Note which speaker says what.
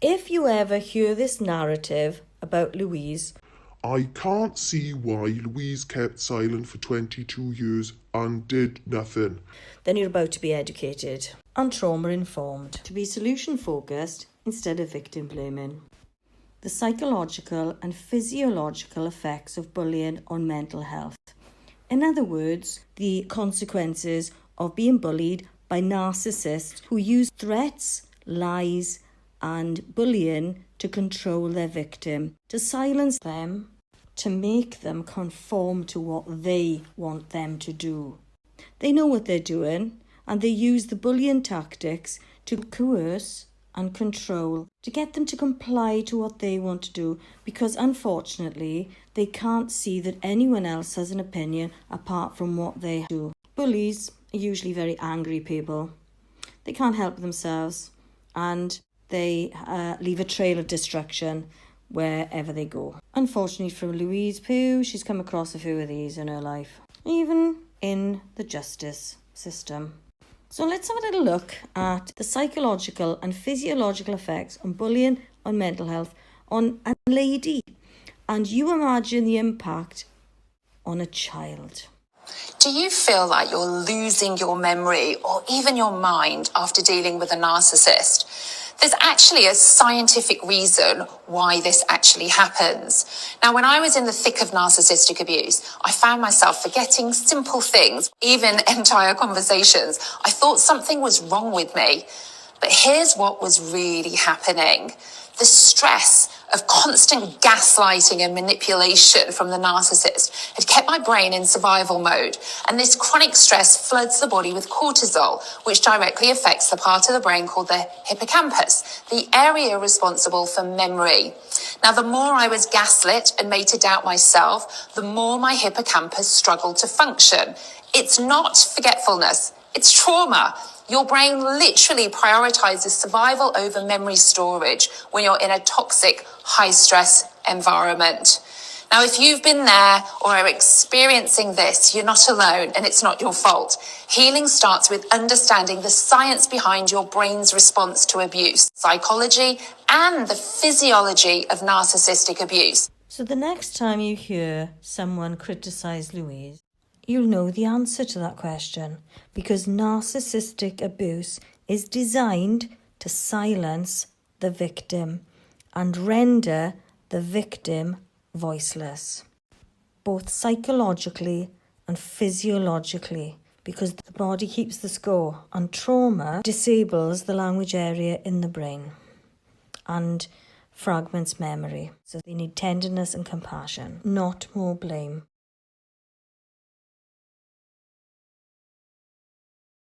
Speaker 1: If you ever hear this narrative about Louise,
Speaker 2: I can't see why Louise kept silent for 22 years and did nothing.
Speaker 1: then you're about to be educated and trauma-informed, to be solution-focused instead of victim-blaming. The psychological and physiological effects of bullying on mental health. In other words, the consequences of being bullied by narcissists who use threats, lies, and bullying to control their victim, to silence them, to make them conform to what they want them to do. They know what they're doing, and they use the bullying tactics to coerce and control, to get them to comply to what they want to do, because unfortunately they can't see that anyone else has an opinion apart from what they do. Bullies are usually very angry people. They can't help themselves, and they leave a trail of destruction wherever they go. Unfortunately for Louise Pugh, she's come across a few of these in her life, even in the justice system. So let's have a little look at the psychological and physiological effects on bullying on mental health on a lady. And you imagine the impact on a child.
Speaker 3: Do you feel like you're losing your memory or even your mind after dealing with a narcissist? There's actually a scientific reason why this actually happens. Now, when I was in the thick of narcissistic abuse, I found myself forgetting simple things, even entire conversations. I thought something was wrong with me. But here's what was really happening. The stress of constant gaslighting and manipulation from the narcissist had kept my brain in survival mode. And this chronic stress floods the body with cortisol, which directly affects the part of the brain called the hippocampus, the area responsible for memory. Now, the more I was gaslit and made to doubt myself, the more my hippocampus struggled to function. It's not forgetfulness, it's trauma. Your brain literally prioritizes survival over memory storage when you're in a toxic, high-stress environment. Now, if you've been there or are experiencing this, you're not alone and it's not your fault. Healing starts with understanding the science behind your brain's response to abuse, psychology, and the physiology of narcissistic abuse.
Speaker 1: So the next time you hear someone criticize Louise, you'll know the answer to that question, because narcissistic abuse is designed to silence the victim and render the victim voiceless, both psychologically and physiologically, because the body keeps the score, and trauma disables the language area in the brain and fragments memory. So they need tenderness and compassion, not more blame.